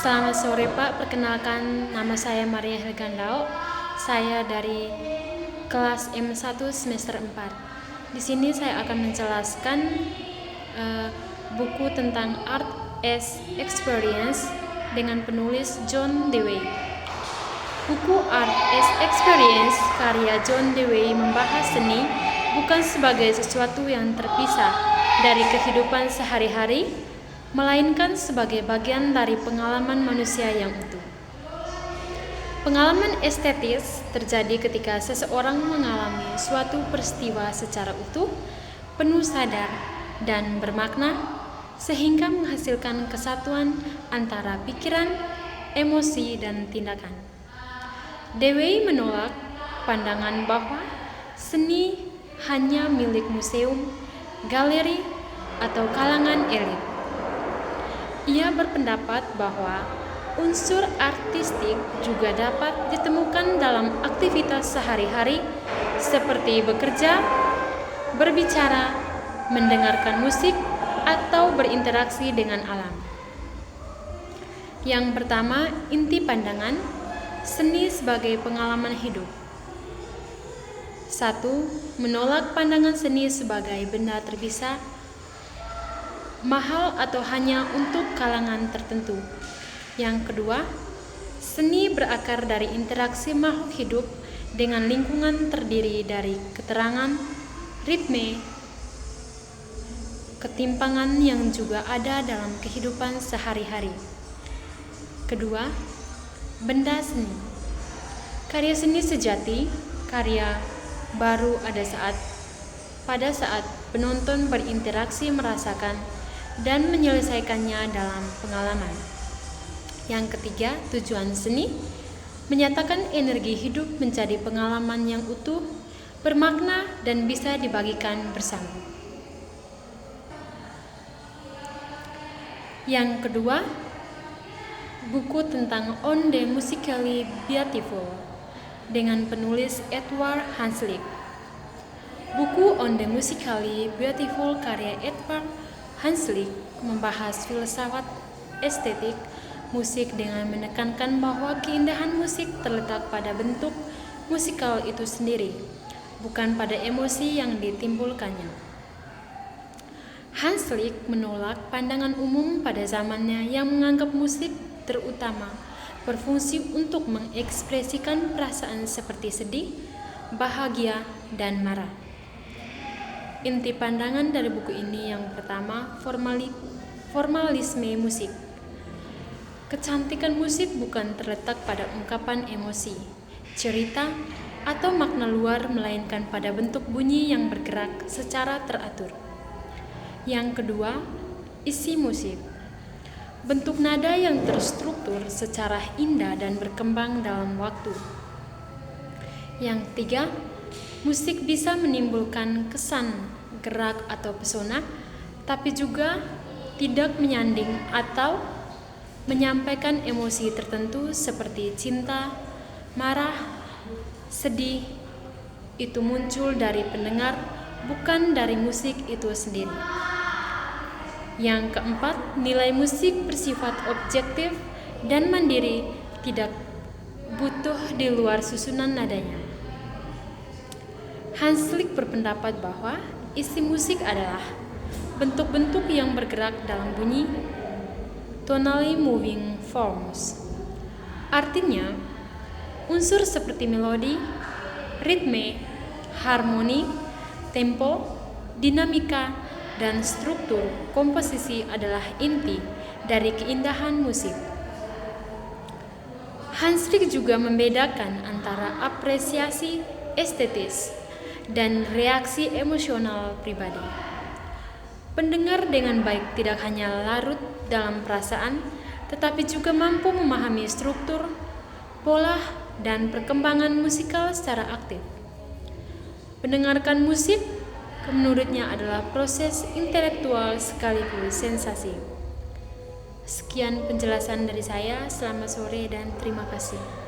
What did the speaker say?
Selamat sore Pak, perkenalkan nama saya Maria Helgandao. Saya dari kelas M1 semester 4. Di sini saya akan menjelaskan buku tentang Art as Experience dengan penulis John Dewey. Buku Art as Experience karya John Dewey membahas seni bukan sebagai sesuatu yang terpisah dari kehidupan sehari-hari, melainkan sebagai bagian dari pengalaman manusia yang utuh. Pengalaman estetis terjadi ketika seseorang mengalami suatu peristiwa secara utuh, penuh sadar, dan bermakna, sehingga menghasilkan kesatuan antara pikiran, emosi, dan tindakan. Dewey menolak pandangan bahwa seni hanya milik museum, galeri, atau kalangan elit. Ia berpendapat bahwa unsur artistik juga dapat ditemukan dalam aktivitas sehari-hari seperti bekerja, berbicara, mendengarkan musik, atau berinteraksi dengan alam. Yang pertama, inti pandangan seni sebagai pengalaman hidup. 1. Menolak pandangan seni sebagai benda terpisah, mahal atau hanya untuk kalangan tertentu. Yang kedua, seni berakar dari interaksi makhluk hidup dengan lingkungan terdiri dari keterangan, ritme, ketimpangan yang juga ada dalam kehidupan sehari-hari. Kedua, benda seni. Karya seni sejati, karya baru pada saat penonton berinteraksi merasakan dan menyelesaikannya dalam pengalaman. Yang ketiga, tujuan seni menyatakan energi hidup menjadi pengalaman yang utuh, bermakna, dan bisa dibagikan bersama. Yang kedua, buku tentang On the Musically Beautiful dengan penulis Edward Hanslick. Buku On the Musically Beautiful karya Edward Hanslick membahas filsafat estetik musik dengan menekankan bahwa keindahan musik terletak pada bentuk musikal itu sendiri, bukan pada emosi yang ditimbulkannya. Hanslick menolak pandangan umum pada zamannya yang menganggap musik terutama berfungsi untuk mengekspresikan perasaan seperti sedih, bahagia, dan marah. Inti pandangan dari buku ini yang pertama, formalisme musik. Kecantikan musik bukan terletak pada ungkapan emosi, cerita, atau makna luar, melainkan pada bentuk bunyi yang bergerak secara teratur. Yang kedua, isi musik. Bentuk nada yang terstruktur secara indah dan berkembang dalam waktu. Yang ketiga, musik bisa menimbulkan kesan, gerak, atau pesona, tapi juga tidak menyanding atau menyampaikan emosi tertentu seperti cinta, marah, sedih. Itu muncul dari pendengar, bukan dari musik itu sendiri. Yang keempat, nilai musik bersifat objektif dan mandiri, tidak butuh di luar susunan nadanya. Hanslick berpendapat bahwa isi musik adalah bentuk-bentuk yang bergerak dalam bunyi, tonally moving forms. Artinya, unsur seperti melodi, ritme, harmoni, tempo, dinamika, dan struktur komposisi adalah inti dari keindahan musik. Hanslick juga membedakan antara apresiasi estetis dan reaksi emosional pribadi. Pendengar dengan baik tidak hanya larut dalam perasaan, tetapi juga mampu memahami struktur, pola, dan perkembangan musikal secara aktif. Mendengarkan musik, menurutnya adalah proses intelektual sekaligus sensasi. Sekian penjelasan dari saya, selamat sore dan terima kasih.